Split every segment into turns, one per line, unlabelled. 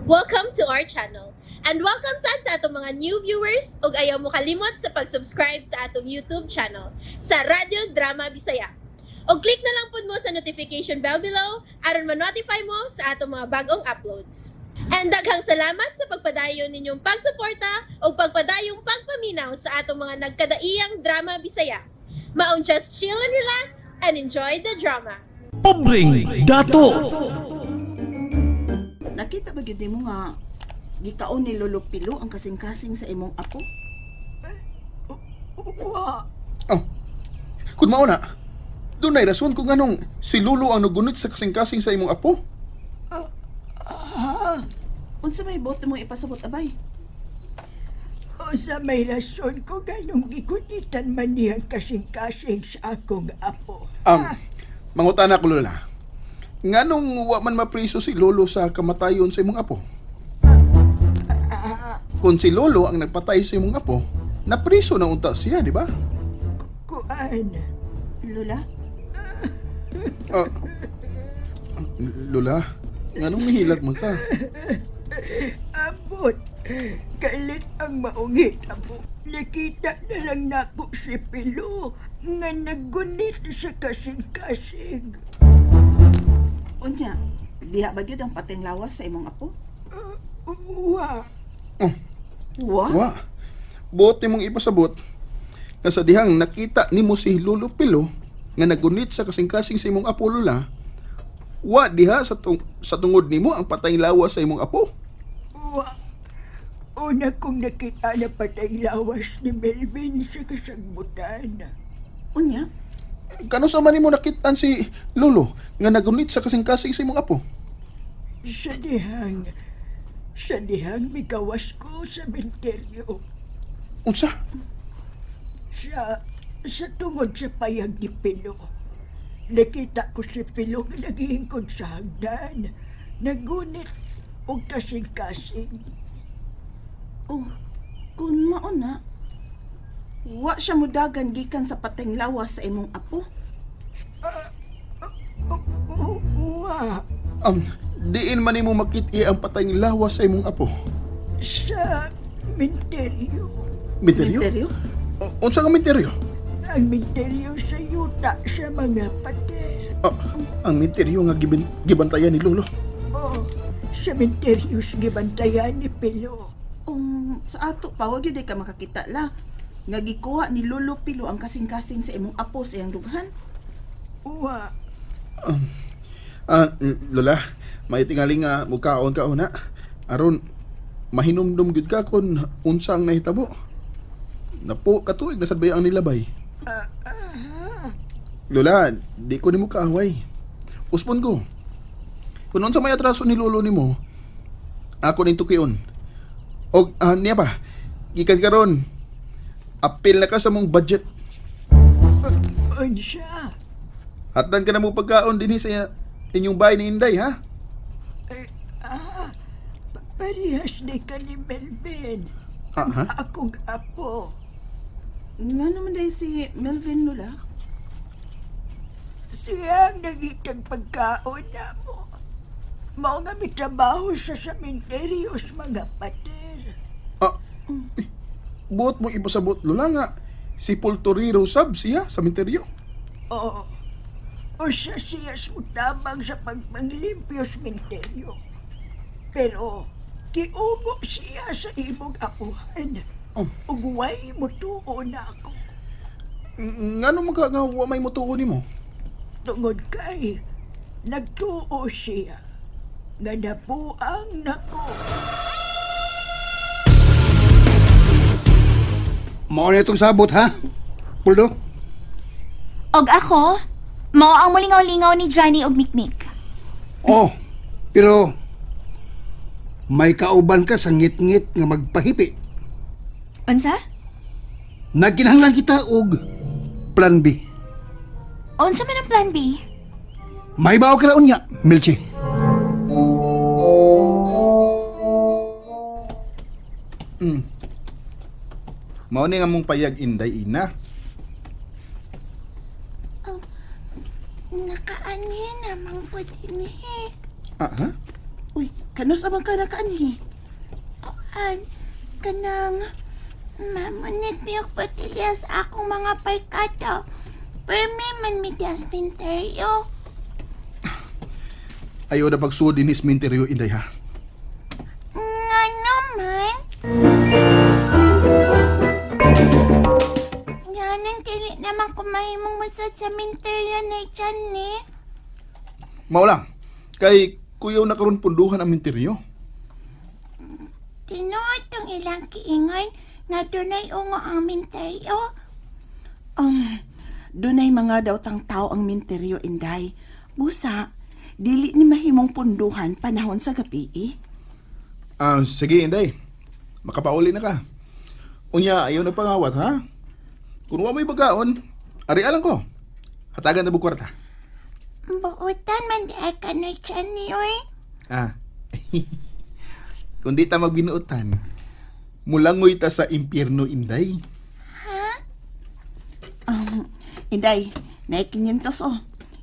Welcome to our channel. And welcome sa atong mga new viewers ug ayaw mo kalimot sa pag-subscribe sa atong YouTube channel sa Radio Drama Bisaya. O click na lang pud mo sa notification bell below aron ma-notify mo sa atong mga bagong uploads. And daghang salamat sa pagpadayon ninyong pagsuporta o pagpadayong pagpaminaw sa atong mga nagkadaiyang Drama Bisaya. Maong just chill and relax and enjoy the drama.
Pobreng dato.
Nakita ba gyud nimo nga gikaon ni Lolo Pilo ang kasing-kasing sa imong apo?
Oh, kung mao na, doon ay rason kung anong si Lolo ang nagunit sa kasing-kasing sa imong apo.
Unsa may bote mo ipasabot abay?
O sa may rason ko ganong gikunitan man niyang kasing-kasing sa akong apo.
Mangutana ko, Lola. Nganong wa man mapriso si Lolo sa kamatayon sa imong apo? Kung si Lolo ang nagpatay sa imong apo, napriso na unta siya, di ba?
Kuan,
Lola?
Ah, Lola, nganong mihilag man ka?
abot. Kalit ang maungit amo. Nakita na lang nako si Pilo nga naggunit sa kasing-kasing.
Unya, diha ba gyud ang pating lawas sa imong apo?
Wa,
Wa?
Wa. Buot nimong ipasabot nga sa dihang nakita nimo si Lolo Pilo nga nagunit sa kasing-kasing sa imong apo, Lola. Wa diha sa tungod nimo ang patay lawas sa imong apo.
wa. Una kong nakita na patay lawas ni Melvin sa kasagbutan.
Unya,
Kano sa man nimo nakitaan si Lolo nga nagunit sa kasing-kasing sa imong apo?
Sa dihang migawas ko sa menteryo.
Unsa?
Sa tungod sa payag ni Pilo. Nakita ko si Pilo nga naghihingkod sa hagdan. Nagunit o kasing-kasing.
oh, kun mao na, wa siya mudagan gikan sa pating lawas sa imong apo?
Wa,
Diin man nimo makit-i ang patayng lawas sa imong apo.
sa menteryo.
Menteryo?
Menteryo?
Unsa nga menteryo?
Ang menteryo sa yuta sa mga pater.
Ang menteryo nga gibantayan ni Lolo.
O, sa menteryo sa gibantayan ni Pilo.
Sa ato pa, wag yun ka makakita la. Nga gikuha ni Lolo Pilo ang kasing-kasing sa imong apo sa iyang dughan.
Wa,
Lola, may tingali nga mukaon ka una. Aron mahinumdum gud ka kun unsang nahitabo. Napo katuig na sadbay ang nilabay. Lola, di ko nimo kaaway. Uspon ko. Kung unsa may atraso ni Lolo nimo, ako ning tukion. Og niya pa, gikan karon. Apil na ka sa mong budget.
unsa?
Hatdan ka na mo pagkaon dinhi sa inyong bahay ni Inday, ha?
Parehas ni ka ni Melvin.
Ha?
Akong apo.
Nga naman dahil si Melvin, Lola?
Siya ang nagitag pagkaon na mo. Mao nga may trabaho sa sementeryo sa mga pater.
Buot mo ipasabot, Lola, nga si Poltoriro sab siya sa menteryo.
Oo. O siya smutabang sa pagpanglimpyo sa sementeryo. Pero, kiugo siya sa imong apuhan. Ug way mo tuon na ako.
Ngano nga wa may mutuon nimo?
Tungod kay, nagtuo siya. Nga nabuang nako.
Mao na itong sabot, ha? Puldo?
Og ako, mao ang mulingaw-lingaw ni Johnny og Mikmik.
Oh, pero may kauban ka sa ngit-ngit nga magpahipi.
Unsa?
Nagkinahanglan kita og plan B.
Unsa man ang plan B?
May bawa ka na unya, Milchi.
Mao ni nga mong payag Inday, ina.
Nakaani namang po din eh.
Ha?
Uy, Hanos amang ka na kaani?
Kanang mamunit niyog patilya sa akong mga barkada. Permi man mi dias minteryo.
Ayaw na pagsuod din is minteryo, Inday, ha?
Nga naman. Ganang dili naman kumahimong musod sa minteryo na dyan ni.
Mao lang. Kay kuyaw na karon punduhan ang minteryo.
Tinuod tong ilang kiingon na dunay ungo ang minteryo.
Dunay mga daw tang tao ang minteryo, Inday. Busa, dili ni mahimong punduhan panahon sa gabi eh.
Sige, Inday. Makapauli na ka. Unya, ayaw na pangawat, ha? Kung wa may pagkaon, ari alang ko. Hatagan na bukwarta.
Buutan man di ka na dyan ni oy.
Kung di ta magbinuutan, mulangoy ta sa impyerno, Inday.
Inday, naikinyintos oh.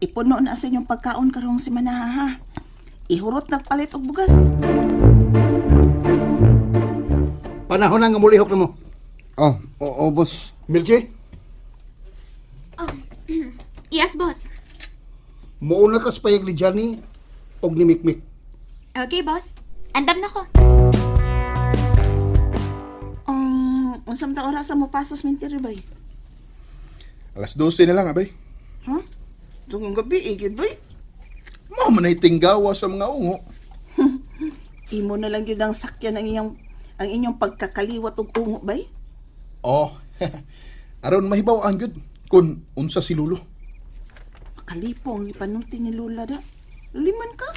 Ipuno na sa inyong pagkaon karong si Manaha. Ihurot nagpalit og bugas.
Panahon na nga mulihok na mo.
Oo, boss.
Milche,
Yes, boss.
muuna ka sa payag ni Johnny og ni Mikmik.
Okay, boss. Andam na ko.
Unsam ta oras sa mo pasos minteryo bay?
Alas 12 na lang, abay.
Ha? Tungong gabi, igid bay?
Mao man ay tinggawa sa mga ungo.
Imo na lang yun ang sakyan ang inyong pagkakaliwat og ungo bay?
Oh, aron mahibaw ang gud kung unsa si Lulo.
Kalipo ang ipanunti ni Lula da. Liman ka?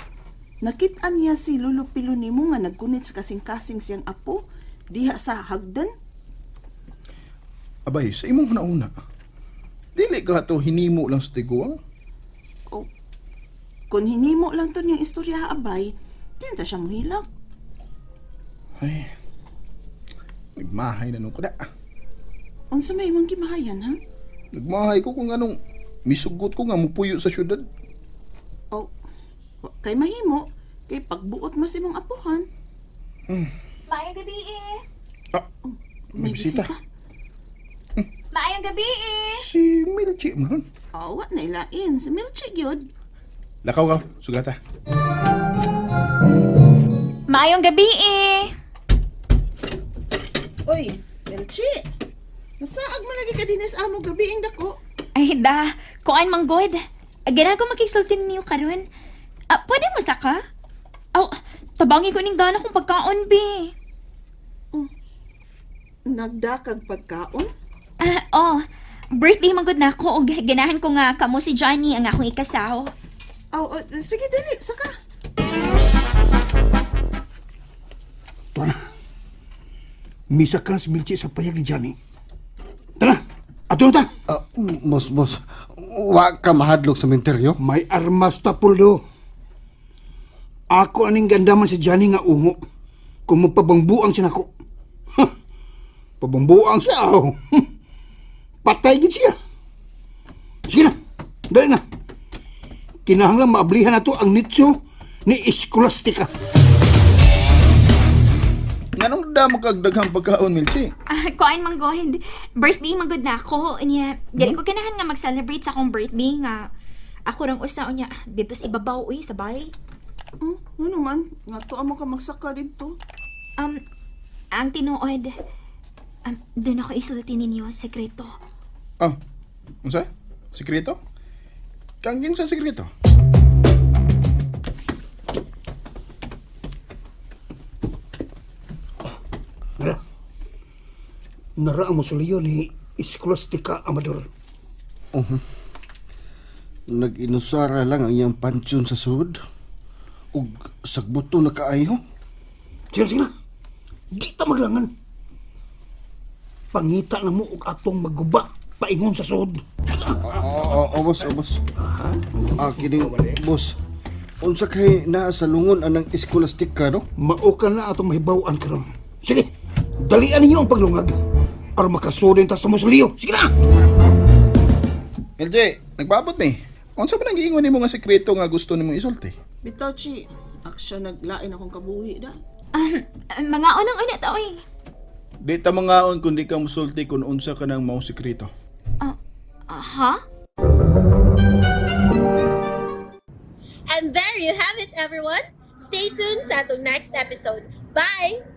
Nakit-an niya si Lolo Pilo nimo nga nagkunit sa kasing-kasing siyang apo diha sa hagdan.
Abay, sa imong nauna. Dili ka to hinimo lang sa tiguang.
O, kung hinimo lang to niyang istorya abay, di na siya muhilag.
Ay, nagmahay na nung kuda.
Unsa may imong gimahayan, ha?
Nagmahay ko kung anong misugot ko nga mupuyo sa syudad.
O, kay mahimo, kay pagbuot mas imong apuhan.
Maayong gabi eh.
May bisita.
Maayong gabi eh.
Si Milchi mo nun.
Awa na ilain, si Milchi gyud.
Lakaw ka, sugata.
Maayong gabi eh.
Oy, Milchi. Nasaag mo lagi ka dinas amo gabi ang dako.
Ay, da. Kuan manggod. Agara ko magkisulti niyo karon. Pwede mo saka? Tabangi ko ning dana kong pagkaon, be.
Nagdakag pagkaon?
Birthday magod na ako og ganahan ko nga kamo si Johnny ang akong ikasaw.
Sige dali, saka.
Tara. Misa ka na si Milche sa payag ni Johnny. Tara, ato na ta.
Boss. Wa ka mahadlok sa minteryo?
May armas ta, Puldo. Ako aning gandaman si Johnny nga ungo. Kung magpabangbuang siya nako. Pabangbuang siya, oh. Patay gid siya. Sige na, dali na. Kinahanglan maablihan na to ang nitso ni Scholastica.
Nganong da magkagdaghang pagkaon, Milchi?
Kuan manggod. Birthday magod na ako. Nya, dili ko ganahan nga mag-celebrate sa akong birthday nga ako rang usa unya dito sa ibabaw uy sabay.
Ano man, nga to amo ka magsaka dito.
Ang tinuod, doon ako isulti ninyo, sekreto.
Unsa? Sikreto? Kangin sa sikreto?
Nara ang mausoleo ni Scholastica Amador.
Nag-inusara lang ang iyang pansyon sa sud. Ug sagbuto na kaayo.
Sige na. Di ta maglangan. Pangita na mo og atong magguba paingon sa sud.
Boss. Kining boss. Unsa kay naa sa lungon anang Scholastica, no?
Mao ka na atong mahibaw-an karon. Sige, dalian ninyo ang paglungag. Aron makasudin ta sa mausoleo. Sige na.
Milchi, nagpaabot ni. Unsa ba nang giingon nimo nga sikreto nga gusto nimo isulti?
Bitaw, Chi. Aksya naglain akong kabuhi da.
Mga unang una to eh.
Di ta mangaon kung di ka musulti kung unsa ka ng maong sekreto.
Ha?
And there you have it, everyone. Stay tuned sa atong next episode. Bye!